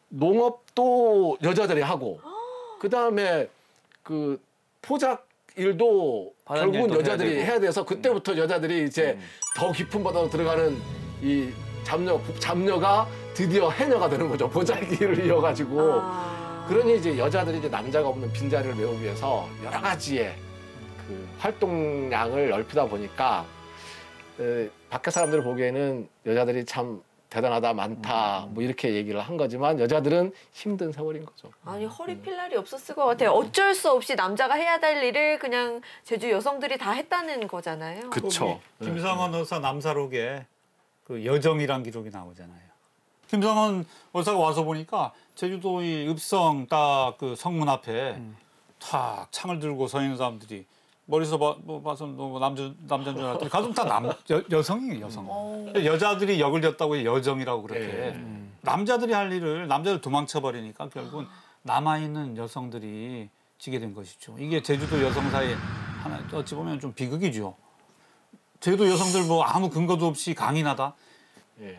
D: 농업도 여자들이 하고 그 다음에 그 포작 일도 결국은 여자들이 해야 돼서 그때부터 여자들이 이제 더 깊은 바다로 들어가는 이 잡녀가 드디어 해녀가 되는 거죠. 보자기를 이어가지고. 그러니 이제 여자들이 이제 남자가 없는 빈자리를 메우기 위해서 여러 가지의 그 활동량을 넓히다 보니까 밖에 사람들 보기에는 여자들이 참 대단하다, 많다, 뭐 이렇게 얘기를 한 거지만 여자들은 힘든 세월인 거죠.
B: 아니 허리 필 날이 없었을 것 같아요. 어쩔 수 없이 남자가 해야 될 일을 그냥 제주 여성들이 다 했다는 거잖아요.
D: 그렇죠.
C: 김상원 의사 남사록에 그 여정이란 기록이 나오잖아요. 김상원 의사가 와서 보니까 제주도 이 읍성 딱 그 성문 앞에 탁 창을 들고 서 있는 사람들이 머리서 봐서 뭐 남자인 줄 알았더니 가슴 다 여성이에요, 여성. 여자들이 역을 졌다고 여정이라고 그렇게. 남자들이 할 일을 남자들 도망쳐버리니까 결국은 남아있는 여성들이 지게 된 것이죠. 이게 제주도 여성사의 하나 어찌 보면 좀 비극이죠. 제주도 여성들 뭐 아무 근거도 없이 강인하다.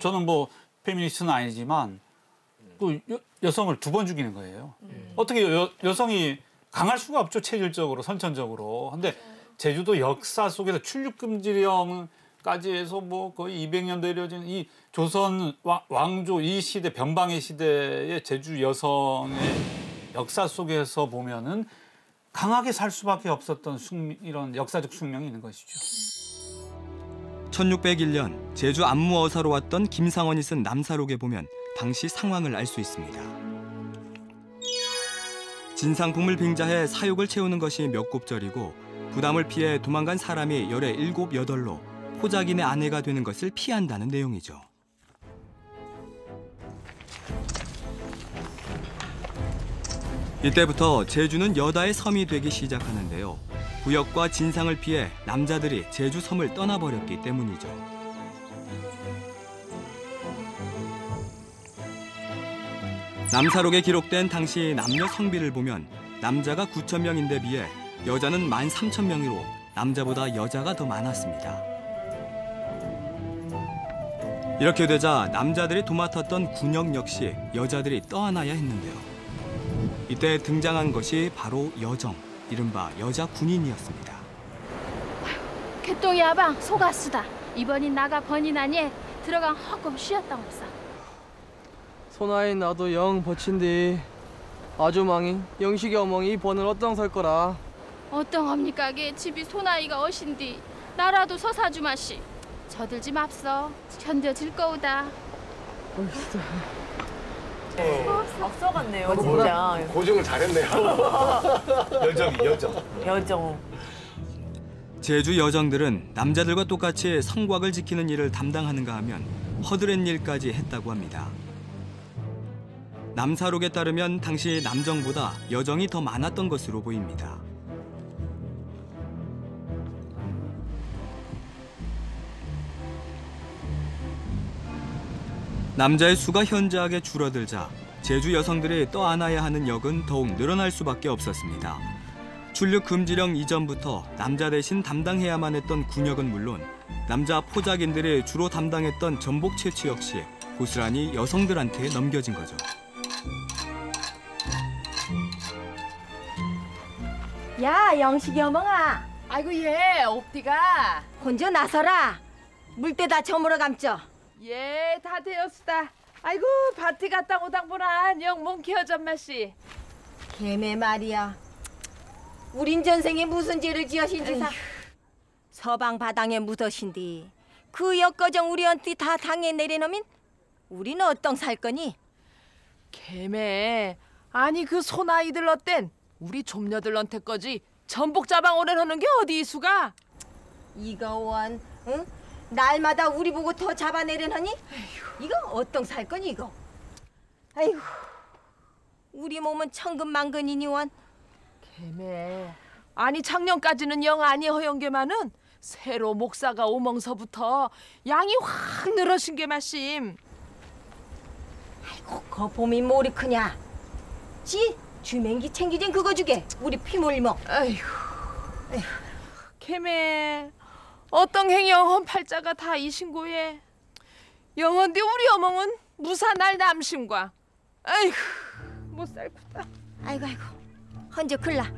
C: 저는 뭐 페미니스트는 아니지만 또 여성을 2번 죽이는 거예요. 어떻게 여성이 강할 수가 없죠. 체질적으로, 선천적으로. 근데 제주도 역사 속에서 출육금지령까지 해서 뭐 거의 200년 이어진 이 조선 왕조 이 시대, 변방의 시대의 제주 여성의 역사 속에서 보면은 강하게 살 수밖에 없었던 이런 역사적 숙명이 있는 것이죠.
G: 1601년 제주 안무어사로 왔던 김상원이 쓴 남사록에 보면 당시 상황을 알 수 있습니다. 진상품을 빙자해 사욕을 채우는 것이 몇 곱절이고 부담을 피해 도망간 사람이 열에 7, 8로 포자기네 아내가 되는 것을 피한다는 내용이죠. 이때부터 제주는 여다의 섬이 되기 시작하는데요. 구역과 진상을 피해 남자들이 제주 섬을 떠나버렸기 때문이죠. 남사록에 기록된 당시 남녀 성비를 보면 남자가 9,000명인데 비해 여자는 13,000명으로 남자보다 여자가 더 많았습니다. 이렇게 되자 남자들이 도맡았던 군역 역시 여자들이 떠안아야 했는데요. 이때 등장한 것이 바로 여정, 이른바 여자 군인이었습니다.
I: 개똥이 아방 속았수다. 이번이 나가 번이나니 들어간 헛금 쉬었다 없어.
L: 소나이 나도 영 버친디. 아주망이 영식이 어멍이 번을 어떤 설 거라.
I: 어떤 합니까게 집이 소나이가 어신디. 나라도 서사주마시. 저들지 맙소. 견뎌질 거우다.
B: 박사 같네요, 진짜.
D: 고증을 잘했네요.
B: 여정.
G: 제주 여정들은 남자들과 똑같이 성곽을 지키는 일을 담당하는가 하면 허드렛 일까지 했다고 합니다. 남사록에 따르면 당시 남정보다 여정이 더 많았던 것으로 보입니다. 남자의 수가 현저하게 줄어들자 제주 여성들이 떠안아야 하는 역은 더욱 늘어날 수밖에 없었습니다. 출육 금지령 이전부터 남자 대신 담당해야만 했던 군역은 물론 남자 포자기인들이 주로 담당했던 전복 채취 역시 고스란히 여성들한테 넘겨진 거죠.
M: 야, 영식이 어멍아.
N: 아이고 예, 옵디가.
M: 혼자 나서라. 물때 다 저물어 감죠.
N: 예, 다 되었수다. 아이고 밭에 갔다 오당 보라 영몸 키워전마씨.
M: 개매 말이야. 우린 전생에 무슨 죄를 지으신지사. 서방 바당에 묻으신디. 그 역거정 우리한테 다 당해 내려놓으면 우리는 어떤 살 거니?
N: 개매. 아니 그 소나이들 어땐 우리 좀녀들한테까지 전복 자방 오래하는 게 어디 있수가?
M: 이거 원, 응? 날마다 우리 보고 더 잡아내려하니? 이거 어떤 살 거니 이거? 아이고, 우리 몸은 천근만근이니 원.
N: 개매. 아니 작년까지는 영 아니 허연 게만은 새로 목사가 오멍서부터 양이 확 늘어신 게 마심.
M: 아이고, 거 봄이 뭐리 크냐? 지 주맹기 챙기진 그거 주게. 우리 피물먹.
N: 아이고, 개매. 어떤 행영 팔자가 다 이신고에 영원디 우리 어멍은 무사날 남심과. 아이고, 못 살구다.
M: 아이고, 헌저 글라.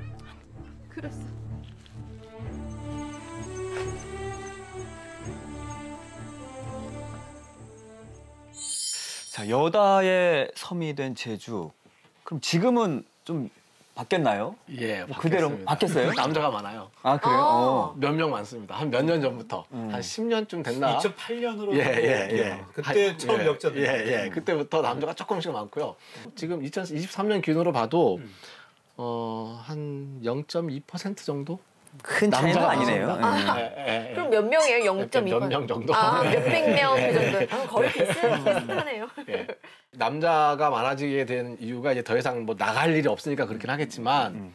N: 그렇소.
A: 자, 여다의 섬이 된 제주. 그럼 지금은 좀 바뀌었나요?
D: 예,
A: 뭐 그대로 바뀌었어요?
D: 남자가 많아요.
A: 아, 그래요?
D: 몇 명 많습니다. 한 몇 년 전부터. 한 10년쯤 됐나?
C: 2008년으로.
D: 예.
C: 그때 처음 역전.
D: 예. 그때부터 남자가 조금씩 많고요. 지금 2023년 기준으로 봐도 한 0.2% 정도?
A: 큰 차이는 아니네요.
B: 그럼 몇 명이에요? 0.2%?
D: 몇 명 정도?
B: 몇백 명 그 정도. 거의 비슷하네요.
D: 예. 남자가 많아지게 된 이유가 이제 더 이상 뭐 나갈 일이 없으니까 그렇긴 하겠지만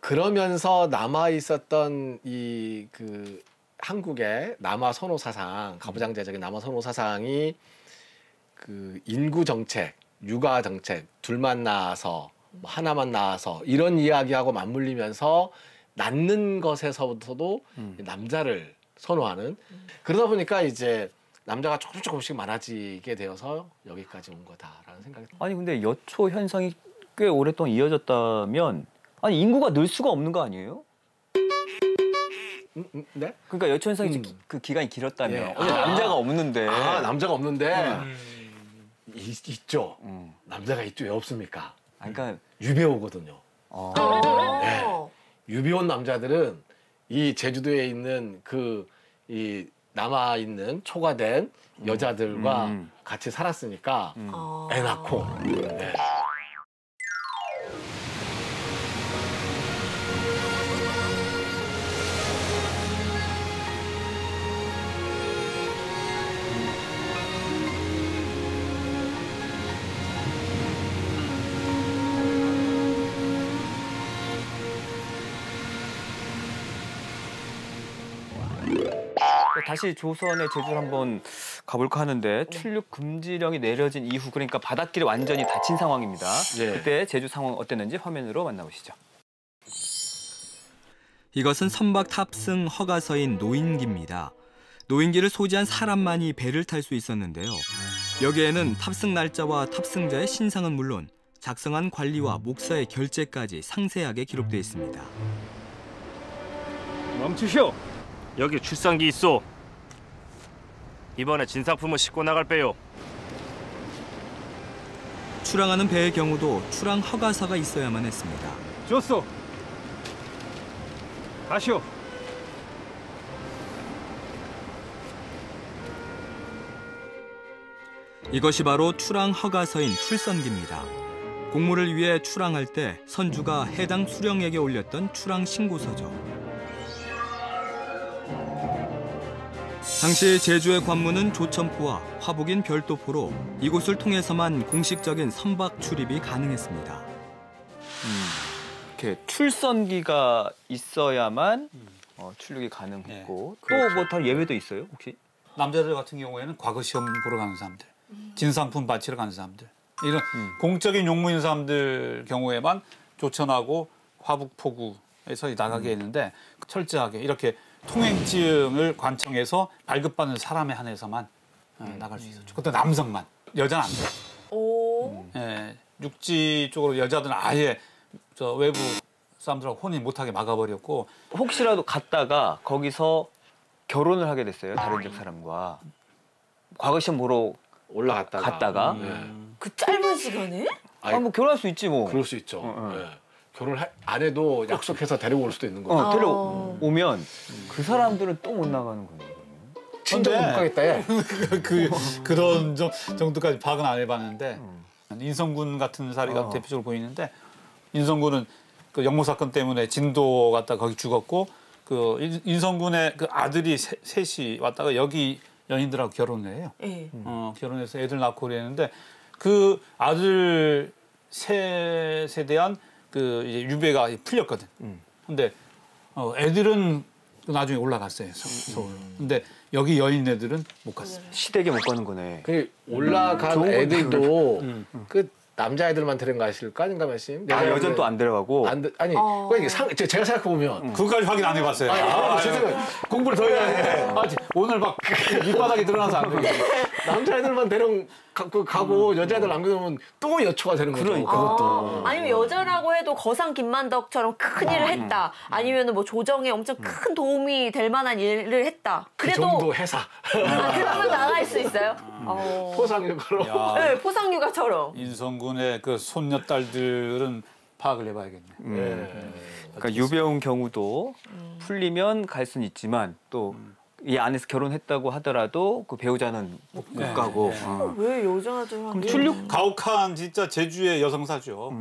D: 그러면서 남아 있었던 이 그 한국의 남아 선호 사상, 가부장제적인 남아 선호 사상이 그 인구 정책, 육아 정책, 둘만 낳아서 뭐 하나만 낳아서 이런 이야기하고 맞물리면서 낳는 것에서부터도 남자를 선호하는 그러다 보니까 이제 남자가 조금씩 많아지게 되어서 여기까지 온 거다라는 생각이 듭니다.
A: 아니 근데 여초 현상이 꽤 오랫동안 이어졌다면 아니 인구가 늘 수가 없는 거 아니에요?
D: 네?
A: 그러니까 여초 현상이 그 기간이 길었다면
D: 예.
A: 남자가 없는데
D: 남자가 없는데 있죠. 남자가 있죠. 왜 없습니까?
A: 그러니까
D: 유배오거든요. 네. 유배온 남자들은 이 제주도에 있는 이 남아 있는 초과된 여자들과 같이 살았으니까 애 낳고. 네.
A: 다시 조선의 제주를 한번 가볼까 하는데 출입 금지령이 내려진 이후 그러니까 바닷길이 완전히 닫힌 상황입니다.
G: 예.
A: 그때 제주 상황 어땠는지 화면으로 만나보시죠.
G: 이것은 선박 탑승 허가서인 노인기입니다. 노인기를 소지한 사람만이 배를 탈 수 있었는데요. 여기에는 탑승 날짜와 탑승자의 신상은 물론 작성한 관리와 목사의 결재까지 상세하게 기록되어 있습니다.
O: 멈추시오. 여기 출상기 있소. 이번에 진상품을 싣고 나갈 배요.
G: 출항하는 배의 경우도 출항 허가서가 있어야만 했습니다.
O: 좋소. 가시오.
G: 이것이 바로 출항 허가서인 출선기입니다. 공무를 위해 출항할 때 선주가 해당 수령에게 올렸던 출항 신고서죠. 당시 제주의 관문은 조천포와 화북인 별도포로 이곳을 통해서만 공식적인 선박 출입이 가능했습니다.
A: 이렇게 출선기가 있어야만 출륙이 가능했고 또 뭐 다 예외도 있어요 혹시?
C: 남자들 같은 경우에는 과거 시험 보러 가는 사람들, 진상품 바치러 가는 사람들 이런 공적인 용무인 사람들 경우에만 조천하고 화북포구에서 나가게 했는데 철저하게 이렇게 통행증을 관청해서 발급받는 사람에 한해서만 나갈 수 있었죠. 그것도 남성만, 여자는 안 돼요.
B: 오.
C: 예, 육지 쪽으로 여자들은 아예 저 외부 사람들하고 혼인 못하게 막아버렸고
A: 혹시라도 갔다가 거기서 결혼을 하게 됐어요. 다른 지역 사람과. 과거 시험 보러 갔다가
B: 그 짧은 시간에?
A: 뭐 결혼할 수 있지 뭐.
D: 그럴 수 있죠. 네. 결혼 안 해도 약속해서 데리고 올 수도 있는 거죠.
A: 데려오면 그 사람들은 또 못 나가는 거예요.
D: 친정 못 가겠다 해.
C: 그런 정도까지 파악은 안 해봤는데 인성군 같은 사례가 대표적으로 보이는데 인성군은 그 영모 사건 때문에 진도 갔다 거기 죽었고 그 인성군의 그 아들이 셋이 왔다가 여기 연인들하고 결혼을 해요. 결혼해서 애들 낳고 그랬는데 그 아들 셋에 대한 그 이제 유배가 풀렸거든. 근데 애들은 나중에 올라갔어요 서울. 근데 여기 여인 애들은 못 갔어요.
A: 시댁에 못 가는 거네.
D: 그 올라간 애들도 그 남자애들만 데려가실까 아닌가 말씀?
A: 여자는 또 안 데려가고.
D: 아니 제가 생각해 보면
C: 그거까지 확인 안 해봤어요.
D: 제 생각 공부를 더 해야 돼.
C: 오늘 막 밑바닥에 들어가서 안 돼.
D: 남자애들만 데려가는 가고 여자들 남겨놓으면 또 여초가 되는 거죠. 그것도.
B: 아니면 여자라고 해도 거상 김만덕처럼 큰 일을 했다. 아니면 뭐 조정에 엄청 큰 도움이 될 만한 일을 했다. 그래도
D: 그 정도 회사.
B: 그러면 나갈 수 있어요?
D: 포상휴가로.
B: 네, 포상휴가처럼.
C: 인성군의 그 손녀딸들은 파악을 해봐야겠네.
A: 그러니까 유배운 경우도 풀리면 갈 수는 있지만 또 이 안에서 결혼했다고 하더라도 그 배우자는 못 가고.
B: 왜 여자들한테?
C: 출륙 가혹한 진짜 제주의 여성사죠.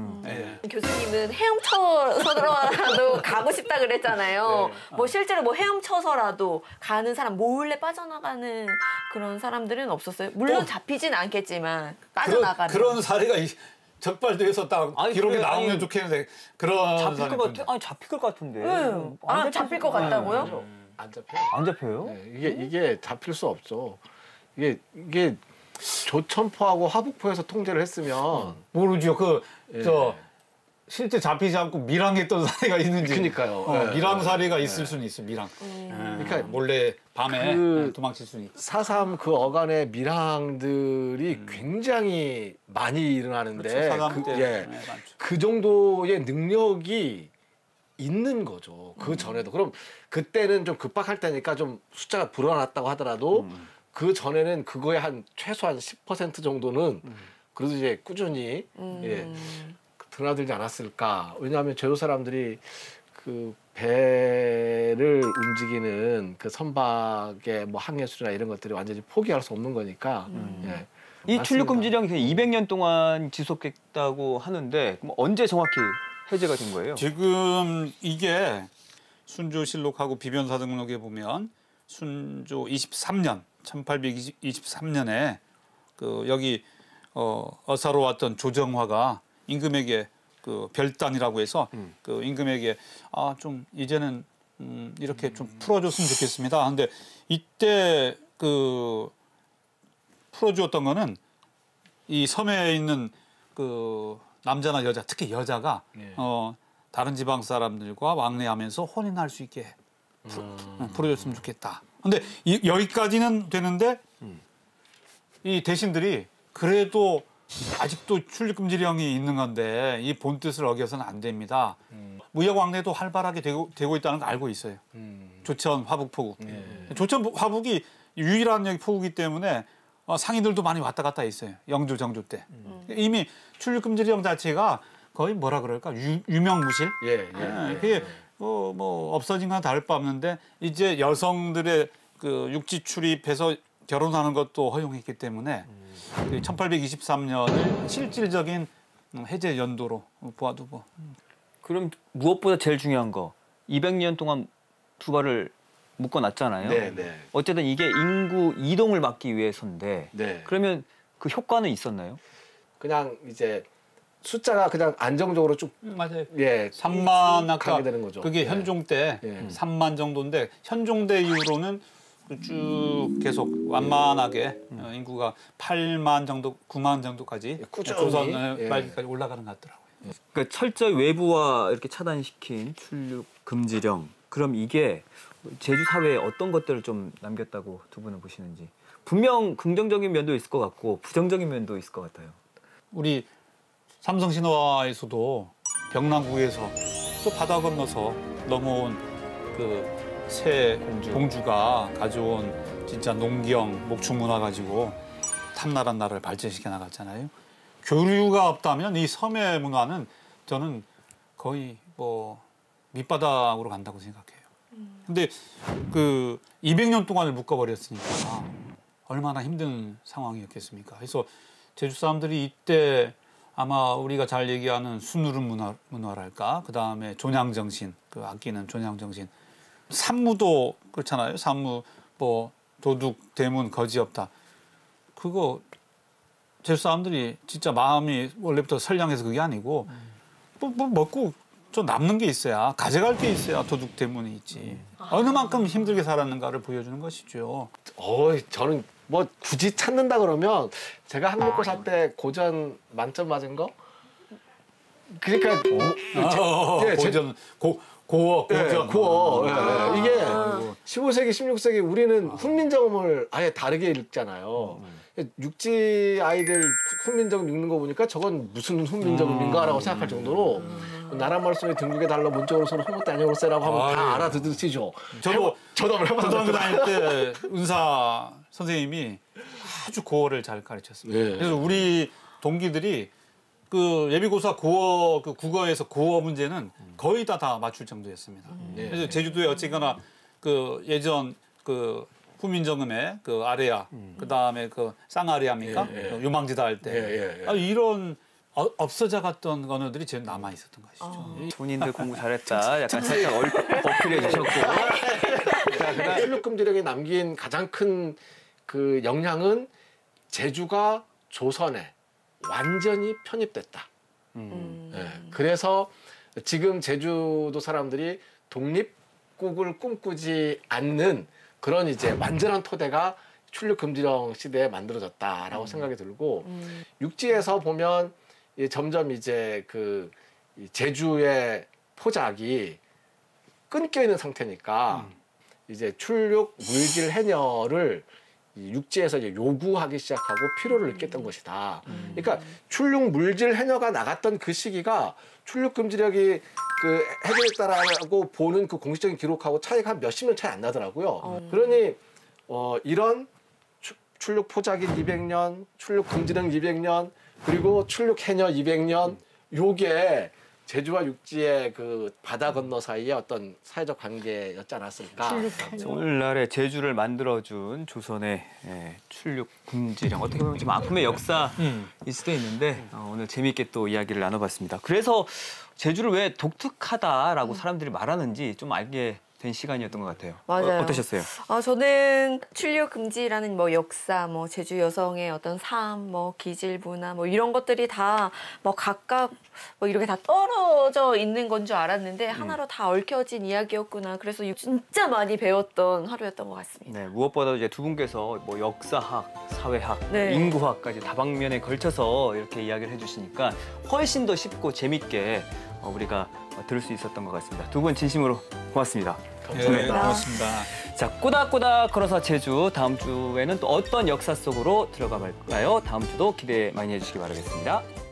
B: 교수님은 헤엄쳐서라도 가고 싶다 그랬잖아요. 뭐 실제로 뭐 헤엄쳐서라도 가는 사람, 몰래 빠져나가는 그런 사람들은 없었어요. 물론 잡히진 않겠지만 빠져나가는.
C: 그런 사례가 적발돼서 딱 기록에 나오면 좋겠는데 그런
A: 잡힐 것 같아? 아니 잡힐 것 같은데.
B: 잡힐 것 같다고요?
D: 안 잡혀요.
A: 안 잡혀요?
D: 네, 이게 잡힐 수 없죠. 이게 조천포하고 화북포에서 통제를 했으면
C: 모르죠. 실제 잡히지 않고 밀항했던 사례가 있는지.
D: 그러니까요.
C: 밀항 사례가 있을 수는 있어. 밀항. 그러니까 몰래 밤에 도망칠 수는 있어.
D: 4.3 그 어간의 밀항들이 굉장히 많이 일어나는데
C: 그렇죠.
D: 그 정도의 능력이 있는 거죠. 그 전에도. 그럼 그때는 좀 급박할 때니까 좀 숫자가 불어났다고 하더라도 그 전에는 그거의 한 최소한 10% 정도는 그래도 이제 꾸준히 드나들지 않았을까. 왜냐하면 제주 사람들이 그 배를 움직이는 그 선박의 뭐 항해술이나 이런 것들이 완전히 포기할 수 없는 거니까.
A: 이 출륙금지령이 200년 동안 지속했다고 하는데 그럼 언제 정확히 해제가 된 거예요?
C: 지금 이게 순조실록하고 비변사 등록에 보면 순조 23년 1823년에 그 여기 어사로 왔던 조정화가 임금에게 그 별단이라고 해서 그 임금에게 좀 이제는 이렇게 좀 풀어줬으면 좋겠습니다. 근데 이때 그 풀어주었던 거는 이 섬에 있는 그 남자나 여자, 특히 여자가 다른 지방 사람들과 왕래하면서 혼인할 수 있게 풀어줬으면 좋겠다. 근데 여기까지는 되는데 이 대신들이 그래도 아직도 출입금지령이 있는 건데 이 본뜻을 어겨서는 안 됩니다. 무역 왕래도 활발하게 되고 있다는 거 알고 있어요. 조천 화북 포국. 조천 화북이 유일한 여기 포국이기 때문에 상인들도 많이 왔다 갔다 있어요. 영조 정조 때. 이미 출입금지령 자체가 거의 뭐라 그럴까 유명무실. 그게 뭐 없어진 건 다를 바 없는데 이제 여성들의 그 육지 출입해서 결혼하는 것도 허용했기 때문에 1823년을 실질적인 해제 연도로 보아도 뭐.
A: 그럼 무엇보다 제일 중요한 거 200년 동안 두 발을 묶어놨잖아요.
D: 네.
A: 어쨌든 이게 인구 이동을 막기 위해서인데 그러면 그 효과는 있었나요?
D: 그냥 이제 숫자가 그냥 안정적으로 쭉
C: 맞아요.
D: 3만 아까 되는 거죠.
C: 그게 현종 때 3만 정도인데 현종 때 이후로는 쭉 계속 완만하게 인구가 8만 정도, 9만 정도까지 조선 말기까지 올라가는 것 같더라고요.
A: 그러니까 철저히 외부와 이렇게 차단시킨 출입 금지령. 그럼 이게 제주 사회에 어떤 것들을 좀 남겼다고 두 분은 보시는지. 분명 긍정적인 면도 있을 것 같고 부정적인 면도 있을 것 같아요.
C: 우리 삼성신화에서도 병랑국에서 또 바다 건너서 넘어온 그 새 공주가 가져온 진짜 농경, 목축 문화 가지고 탐나란 나라를 발전시켜 나갔잖아요. 교류가 없다면 이 섬의 문화는 저는 거의 뭐 밑바닥으로 간다고 생각해요. 근데 그 200년 동안을 묶어버렸으니까 얼마나 힘든 상황이었겠습니까? 그래서 제주 사람들이 이때 아마 우리가 잘 얘기하는 수누름 문화랄까, 그 다음에 존양정신, 그 아끼는 존양정신, 산무도 그렇잖아요. 산무, 뭐 도둑, 대문, 거지 없다. 그거 제주 사람들이 진짜 마음이 원래부터 선량해서 그게 아니고 뭐 먹고 좀 남는 게 있어야, 가져갈 게 있어야 도둑, 대문이 있지. 어느 만큼 힘들게 살았는가를 보여주는 것이죠.
D: 저는 뭐 굳이 찾는다 그러면 제가 학력고사 때 고전 만점 맞은 거? 그러니까
C: 고전 고어.
D: 이게 15세기, 16세기 우리는 훈민정음을 아예 다르게 읽잖아요. 육지 아이들 훈민정음 읽는 거 보니까 저건 무슨 훈민정음인가라고 생각할 정도로 나라 말씀에 등극에 달러 문자로 서로 호모때 안녕으로세라고 하면 다 알아듣으시죠.
C: 저도
D: 한번 해봤어요.
C: 고등학교 다닐 때 은사 선생님이 아주 고어를 잘 가르쳤습니다.
D: 네.
C: 그래서 우리 동기들이 그 예비고사 고어 그 국어에서 고어 문제는 거의 다 맞출 정도였습니다. 그래서 제주도에 어쨌거나 그 예전 그 후민정음의 그 아레아 그 다음에 그 쌍아레아입니까? 그 유망지다 할 때 이런 없어져갔던 언어들이 제일 남아 있었던 것이죠.
A: 본인들 공부 잘했다. 약간 살짝 어필해 주셨고.
D: 출력금지령이 남긴 가장 큰 그 영향은 제주가 조선에 완전히 편입됐다. 그래서 지금 제주도 사람들이 독립국을 꿈꾸지 않는 그런 이제 완전한 토대가 출력금지령 시대에 만들어졌다라고 생각이 들고 육지에서 보면 점점 이제 그 제주의 포작이 끊겨 있는 상태니까 이제 출육 물질 해녀를 육지에서 이제 요구하기 시작하고 필요를 느꼈던 것이다. 그러니까 출육 물질 해녀가 나갔던 그 시기가 출육 금지령이 그 해제했다라고 보는 그 공식적인 기록하고 차이가 한 몇십 년 차이 안 나더라고요. 그러니 이런 출육 포작인 200년, 출육 금지령 200년, 그리고 출육 해녀 200년 요게 제주와 육지의 그 바다 건너 사이의 어떤 사회적 관계였지 않았을까.
A: 오늘날의 제주를 만들어준 조선의 출육 금지령. 어떻게 보면 좀 아픔의 역사일 수도 있는데 오늘 재미있게 또 이야기를 나눠봤습니다. 그래서 제주를 왜 독특하다라고 사람들이 말하는지 좀 알게 된 시간이었던 것 같아요.
B: 맞아요.
A: 어떠셨어요?
B: 저는 출육 금지라는 뭐 역사, 뭐 제주 여성의 어떤 삶, 뭐 기질 문화, 뭐 이런 것들이 다 뭐 각각 뭐 이렇게 다 떨어져 있는 건 줄 알았는데 하나로 다 얽혀진 이야기였구나. 그래서 진짜 많이 배웠던 하루였던 것 같습니다.
A: 네, 무엇보다도 이제 두 분께서 뭐 역사학, 사회학,
B: 네.
A: 인구학까지 다방면에 걸쳐서 이렇게 이야기를 해주시니까 훨씬 더 쉽고 재밌게 우리가 들을 수 있었던 것 같습니다. 두 분 진심으로 고맙습니다.
C: 네, 고맙습니다.
A: 자, 꼬닥꼬닥 걸어서 제주 다음 주에는 또 어떤 역사 속으로 들어가 볼까요? 다음 주도 기대 많이 해주시기 바라겠습니다.